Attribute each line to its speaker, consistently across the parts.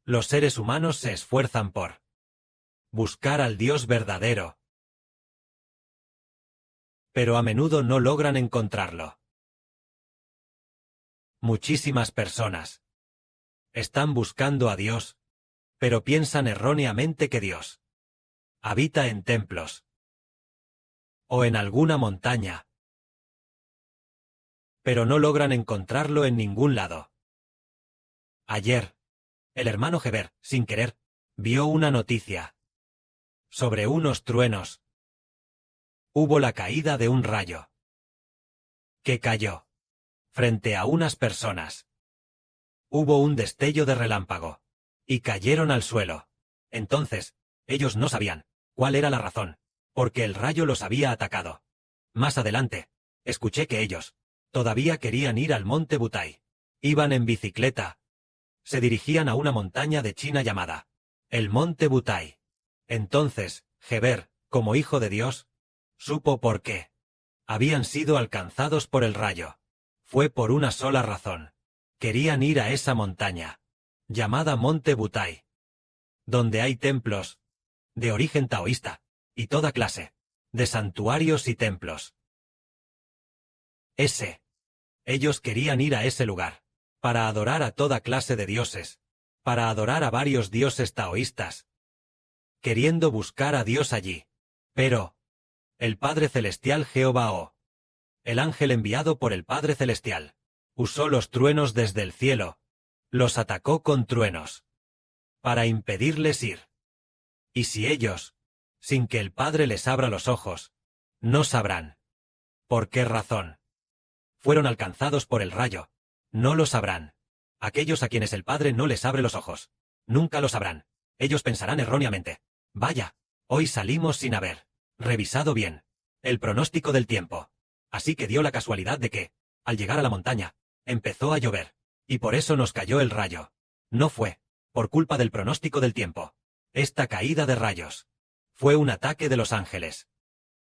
Speaker 1: Los seres humanos se esfuerzan por buscar al Dios verdadero, pero a menudo no logran encontrarlo. Muchísimas personas están buscando a Dios, pero piensan erróneamente que Dios habita en templos o en alguna montaña, pero no logran encontrarlo en ningún lado. Ayer, el hermano Heber, sin querer, vio una noticia sobre unos truenos. Hubo la caída de un rayo que cayó frente a unas personas. Hubo un destello de relámpago y cayeron al suelo. Entonces, ellos no sabían cuál era la razón, porque el rayo los había atacado. Más adelante, escuché que ellos todavía querían ir al monte Butai. Iban en bicicleta. Se dirigían a una montaña de China llamada el monte Butai. Entonces, Heber, como hijo de Dios, supo por qué habían sido alcanzados por el rayo. Fue por una sola razón. Querían ir a esa montaña, llamada Monte Butai, donde hay templos de origen taoísta, y toda clase de santuarios y templos. Ellos querían ir a ese lugar, para adorar a toda clase de dioses, para adorar a varios dioses taoístas, queriendo buscar a Dios allí. Pero el Padre Celestial Jehová el ángel enviado por el Padre Celestial, usó los truenos desde el cielo, los atacó con truenos, para impedirles ir. Y si ellos, sin que el Padre les abra los ojos, no sabrán por qué razón fueron alcanzados por el rayo, no lo sabrán. Aquellos a quienes el Padre no les abre los ojos, nunca lo sabrán. Ellos pensarán erróneamente: vaya, hoy salimos sin haber revisado bien el pronóstico del tiempo. Así que dio la casualidad de que, al llegar a la montaña, empezó a llover, y por eso nos cayó el rayo. No fue por culpa del pronóstico del tiempo. Esta caída de rayos fue un ataque de los ángeles.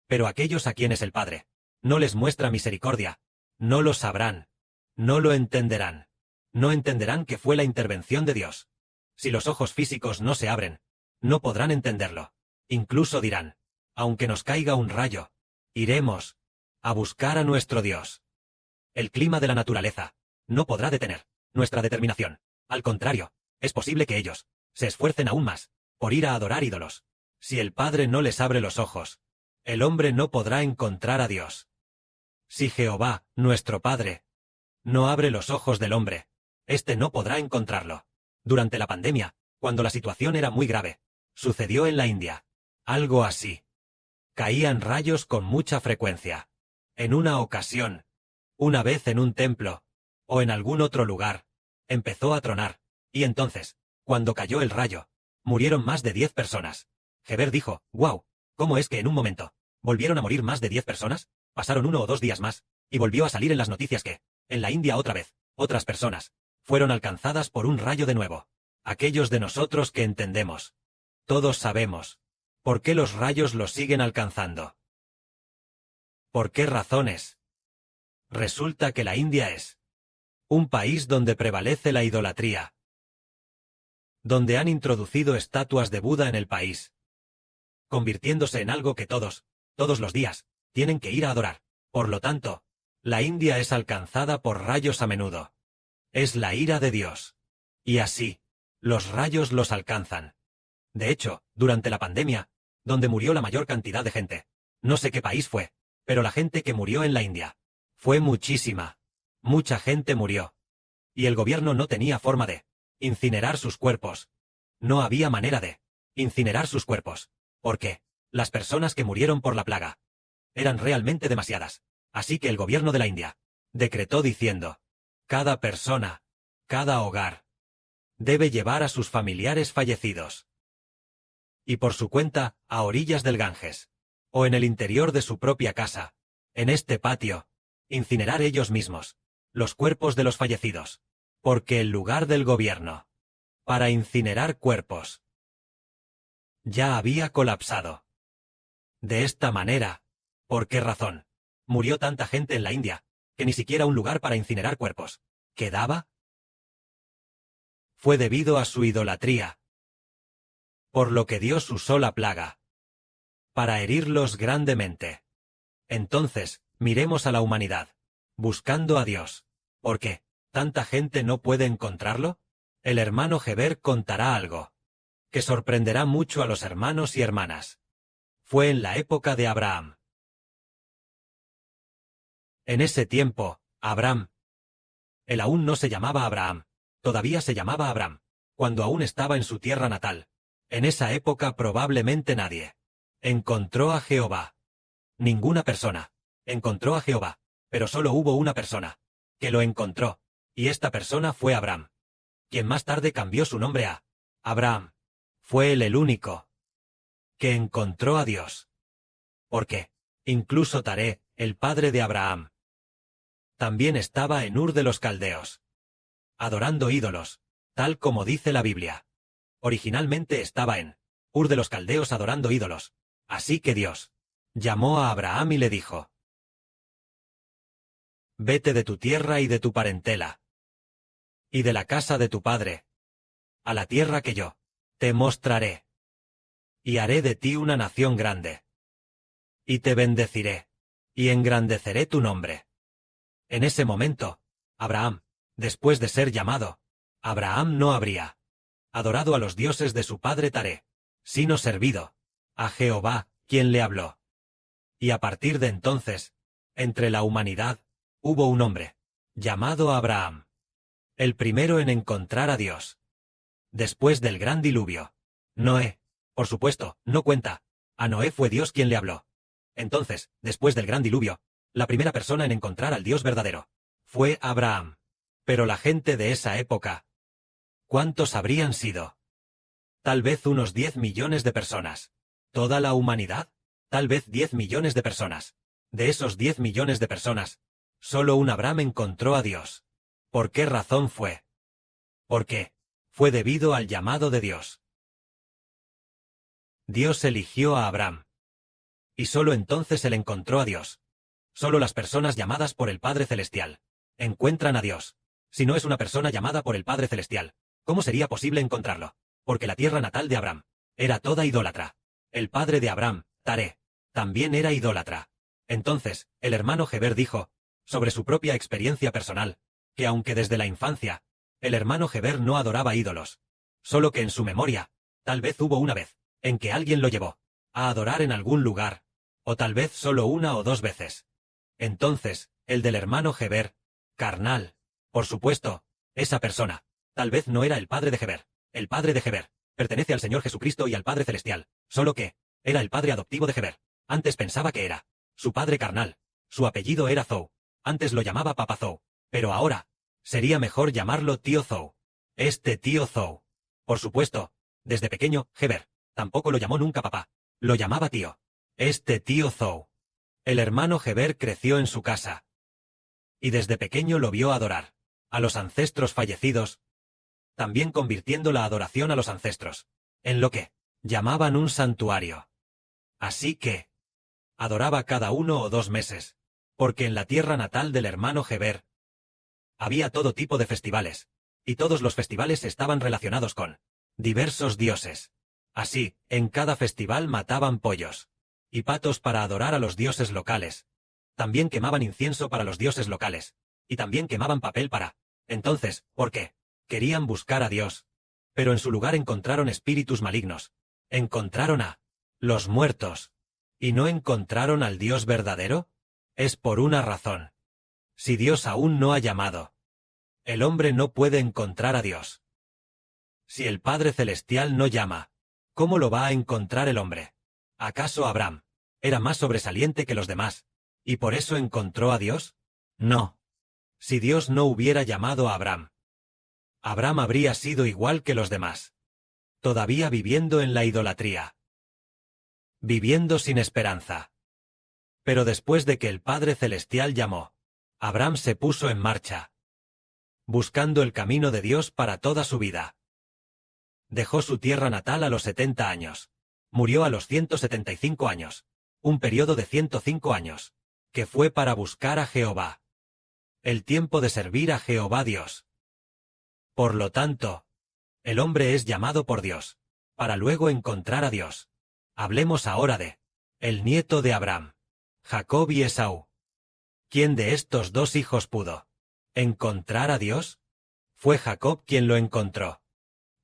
Speaker 1: Pero aquellos a quienes el Padre no les muestra misericordia, no lo sabrán, no lo entenderán. No entenderán que fue la intervención de Dios. Si los ojos físicos no se abren, no podrán entenderlo. Incluso dirán: aunque nos caiga un rayo, iremos a buscar a nuestro Dios. El clima de la naturaleza no podrá detener nuestra determinación. Al contrario, es posible que ellos se esfuercen aún más por ir a adorar ídolos. Si el Padre no les abre los ojos, el hombre no podrá encontrar a Dios. Si Jehová, nuestro Padre, no abre los ojos del hombre, éste no podrá encontrarlo. Durante la pandemia, cuando la situación era muy grave, sucedió en la India algo así. Caían rayos con mucha frecuencia. En una ocasión, una vez en un templo, o en algún otro lugar, empezó a tronar, y entonces, cuando cayó el rayo, murieron más de 10 personas. Heber dijo: «¡Guau! ¿Cómo es que en un momento volvieron a morir más de 10 personas? Pasaron 1 o 2 días más, y volvió a salir en las noticias que, en la India otra vez, otras personas fueron alcanzadas por un rayo de nuevo. Aquellos de nosotros que entendemos, todos sabemos por qué los rayos los siguen alcanzando. ¿Por qué razones? Resulta que la India es un país donde prevalece la idolatría, donde han introducido estatuas de Buda en el país, convirtiéndose en algo que todos los días, tienen que ir a adorar. Por lo tanto, la India es alcanzada por rayos a menudo. Es la ira de Dios. Y así, los rayos los alcanzan. De hecho, durante la pandemia, donde murió la mayor cantidad de gente, no sé qué país fue, pero la gente que murió en la India fue muchísima. Mucha gente murió. Y el gobierno no tenía forma de incinerar sus cuerpos. No había manera de incinerar sus cuerpos, porque las personas que murieron por la plaga eran realmente demasiadas. Así que el gobierno de la India decretó diciendo: cada persona, cada hogar, debe llevar a sus familiares fallecidos, y por su cuenta, a orillas del Ganges, o en el interior de su propia casa, en este patio, incinerar ellos mismos los cuerpos de los fallecidos, porque el lugar del gobierno para incinerar cuerpos ya había colapsado. De esta manera, ¿por qué razón murió tanta gente en la India, que ni siquiera un lugar para incinerar cuerpos quedaba? fue debido a su idolatría. Por lo que Dios usó la plaga para herirlos grandemente. Entonces, miremos a la humanidad, buscando a Dios. ¿Por qué tanta gente no puede encontrarlo? El hermano Heber contará algo que sorprenderá mucho a los hermanos y hermanas. Fue en la época de Abraham. En ese tiempo, Abraham, él aún no se llamaba Abraham, todavía se llamaba Abram, cuando aún estaba en su tierra natal. En esa época probablemente nadie encontró a Jehová. Ninguna persona encontró a Jehová, pero solo hubo una persona que lo encontró, y esta persona fue Abraham, quien más tarde cambió su nombre a Abraham. Fue él el único que encontró a Dios. Porque incluso Taré, el padre de Abraham, también estaba en Ur de los Caldeos, adorando ídolos, tal como dice la Biblia. Originalmente estaba en Ur de los Caldeos adorando ídolos. Así que Dios llamó a Abraham y le dijo: Vete de tu tierra y de tu parentela, y de la casa de tu padre, a la tierra que yo te mostraré, y haré de ti una nación grande, y te bendeciré, y engrandeceré tu nombre. En ese momento, Abraham, después de ser llamado Abraham, no habría adorado a los dioses de su padre Taré, sino servido a Jehová, quien le habló. Y a partir de entonces, entre la humanidad, hubo un hombre llamado Abraham, el primero en encontrar a Dios. Después del gran diluvio, Noé, por supuesto, no cuenta. A Noé fue Dios quien le habló. Entonces, después del gran diluvio, la primera persona en encontrar al Dios verdadero fue Abraham. Pero la gente de esa época, ¿cuántos habrían sido? Tal vez unos 10 millones de personas. ¿Toda la humanidad? Tal vez 10 millones de personas. De esos 10 millones de personas, solo un Abraham encontró a Dios. ¿Por qué razón fue? Porque fue debido al llamado de Dios. Dios eligió a Abraham. Y solo entonces él encontró a Dios. Solo las personas llamadas por el Padre Celestial encuentran a Dios. Si no es una persona llamada por el Padre Celestial, ¿cómo sería posible encontrarlo? Porque la tierra natal de Abraham era toda idólatra. El padre de Abraham, Taré, también era idólatra. Entonces, el hermano Heber dijo, sobre su propia experiencia personal, que aunque desde la infancia, el hermano Heber no adoraba ídolos, solo que en su memoria, tal vez hubo una vez, en que alguien lo llevó a adorar en algún lugar, o tal vez solo una o dos veces. Entonces, el del hermano Heber, carnal, por supuesto, esa persona, tal vez no era el padre de Heber. El padre de Heber pertenece al Señor Jesucristo y al Padre Celestial, solo que era el padre adoptivo de Heber. Antes pensaba que era su padre carnal. Su apellido era Zou. Antes lo llamaba Papa Zou, pero ahora sería mejor llamarlo tío Zou. Este tío Zou. Por supuesto, desde pequeño, Heber tampoco lo llamó nunca papá. Lo llamaba tío. Este tío Zou. El hermano Heber creció en su casa. Y desde pequeño lo vio adorar a los ancestros fallecidos, también convirtiendo la adoración a los ancestros en lo que llamaban un santuario. Así que adoraba cada 1 o 2 meses, porque en la tierra natal del hermano Heber había todo tipo de festivales, y todos los festivales estaban relacionados con diversos dioses. Así, en cada festival mataban pollos y patos para adorar a los dioses locales. También quemaban incienso para los dioses locales, y también quemaban papel para. Entonces, ¿por qué? Querían buscar a Dios, pero en su lugar encontraron espíritus malignos. Encontraron a los muertos, y no encontraron al Dios verdadero. Es por una razón. Si Dios aún no ha llamado, el hombre no puede encontrar a Dios. Si el Padre Celestial no llama, ¿cómo lo va a encontrar el hombre? ¿Acaso Abraham era más sobresaliente que los demás, y por eso encontró a Dios? No. Si Dios no hubiera llamado a Abraham, Abraham habría sido igual que los demás, todavía viviendo en la idolatría, viviendo sin esperanza. Pero después de que el Padre Celestial llamó, Abraham se puso en marcha, buscando el camino de Dios para toda su vida. Dejó su tierra natal a los 70 años. Murió a los 175 años, un periodo de 105 años, que fue para buscar a Jehová. El tiempo de servir a Jehová Dios. Por lo tanto, El hombre es llamado por Dios, para luego encontrar a Dios. Hablemos ahora de el nieto de Abraham, Jacob y Esaú. ¿Quién de estos dos hijos pudo encontrar a Dios? Fue Jacob quien lo encontró.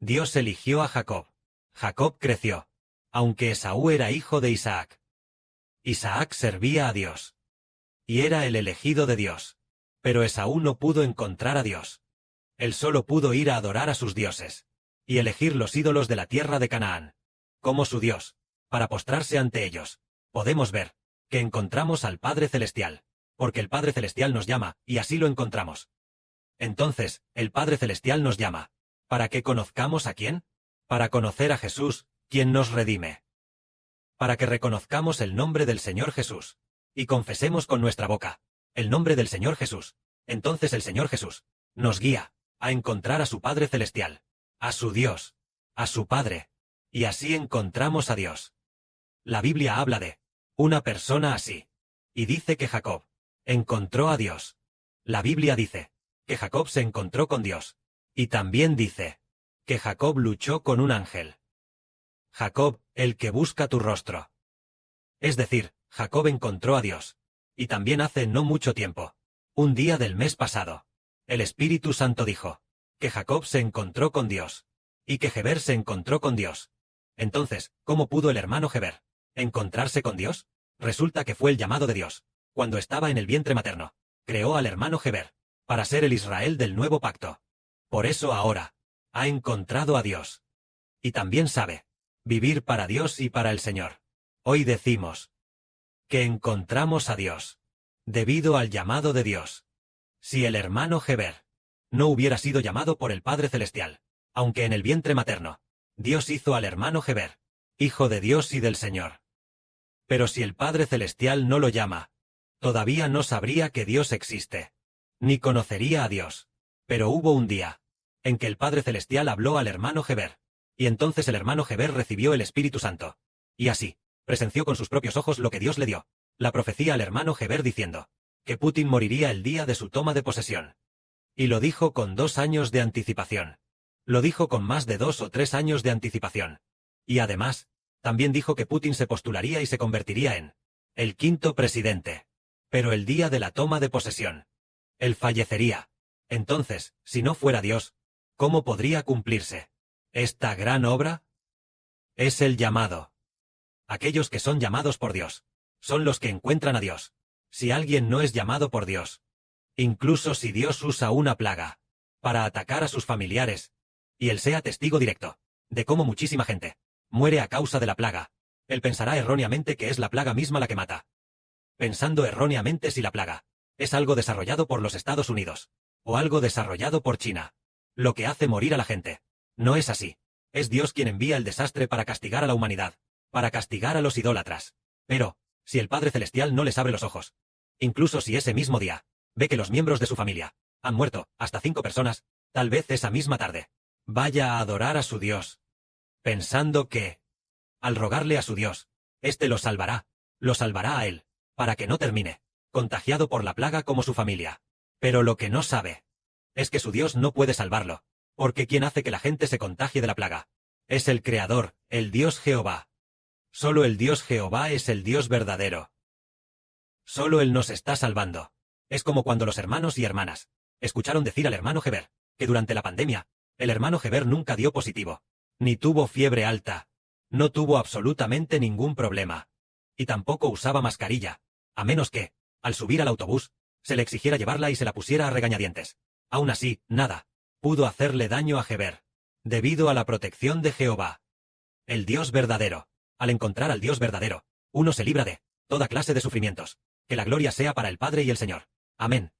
Speaker 1: Dios eligió a Jacob. Jacob creció, aunque Esaú era hijo de Isaac. Isaac servía a Dios. Y era el elegido de Dios. Pero Esaú no pudo encontrar a Dios. Él solo pudo ir a adorar a sus dioses, y elegir los ídolos de la tierra de Canaán, como su Dios, para postrarse ante ellos. Podemos ver que encontramos al Padre Celestial, porque el Padre Celestial nos llama, y así lo encontramos. Entonces, el Padre Celestial nos llama. ¿Para que conozcamos a quién? Para conocer a Jesús, quien nos redime. Para que reconozcamos el nombre del Señor Jesús, y confesemos con nuestra boca el nombre del Señor Jesús. Entonces el Señor Jesús nos guía a encontrar a su Padre Celestial, a su Dios, a su Padre, y así encontramos a Dios. La Biblia habla de una persona así, y dice que Jacob encontró a Dios. La Biblia dice que Jacob se encontró con Dios, y también dice que Jacob luchó con un ángel. Jacob, el que busca tu rostro. Es decir, Jacob encontró a Dios. Y también hace no mucho tiempo, un día del mes pasado, el Espíritu Santo dijo que Jacob se encontró con Dios, y que Heber se encontró con Dios. Entonces, ¿cómo pudo el hermano Heber encontrarse con Dios? Resulta que fue el llamado de Dios. Cuando estaba en el vientre materno, creó al hermano Heber para ser el Israel del nuevo pacto. Por eso ahora ha encontrado a Dios. Y también sabe vivir para Dios y para el Señor. Hoy decimos que encontramos a Dios, debido al llamado de Dios. Si el hermano Heber no hubiera sido llamado por el Padre Celestial, aunque en el vientre materno, Dios hizo al hermano Heber hijo de Dios y del Señor. Pero si el Padre Celestial no lo llama, todavía no sabría que Dios existe, ni conocería a Dios. Pero hubo un día en que el Padre Celestial habló al hermano Heber, y entonces el hermano Heber recibió el Espíritu Santo. Y así, presenció con sus propios ojos lo que Dios le dio, la profecía al hermano Heber diciendo que Putin moriría el día de su toma de posesión. Y lo dijo con 2 años de anticipación. Lo dijo con más de 2 o 3 años de anticipación. Y además, también dijo que Putin se postularía y se convertiría en el 5º presidente. Pero el día de la toma de posesión, él fallecería. Entonces, si no fuera Dios, ¿cómo podría cumplirse esta gran obra? Es el llamado. Aquellos que son llamados por Dios son los que encuentran a Dios. Si alguien no es llamado por Dios, incluso si Dios usa una plaga para atacar a sus familiares, y él sea testigo directo de cómo muchísima gente muere a causa de la plaga, él pensará erróneamente que es la plaga misma la que mata. Pensando erróneamente si la plaga es algo desarrollado por los Estados Unidos, o algo desarrollado por China, lo que hace morir a la gente. No es así. Es Dios quien envía el desastre para castigar a la humanidad, para castigar a los idólatras. Pero, si el Padre Celestial no les abre los ojos, incluso si ese mismo día ve que los miembros de su familia han muerto, hasta 5 personas, tal vez esa misma tarde vaya a adorar a su Dios, pensando que, al rogarle a su Dios, éste lo salvará a él, para que no termine contagiado por la plaga como su familia. Pero lo que no sabe es que su Dios no puede salvarlo, porque quien hace que la gente se contagie de la plaga es el Creador, el Dios Jehová. Solo el Dios Jehová es el Dios verdadero. Solo Él nos está salvando. Es como cuando los hermanos y hermanas escucharon decir al hermano Heber que durante la pandemia, el hermano Heber nunca dio positivo, ni tuvo fiebre alta, no tuvo absolutamente ningún problema, y tampoco usaba mascarilla, a menos que, al subir al autobús, se le exigiera llevarla y se la pusiera a regañadientes. Aún así, nada pudo hacerle daño a Heber, debido a la protección de Jehová, el Dios verdadero. Al encontrar al Dios verdadero, uno se libra de toda clase de sufrimientos. Que la gloria sea para el Padre y el Señor. Amén.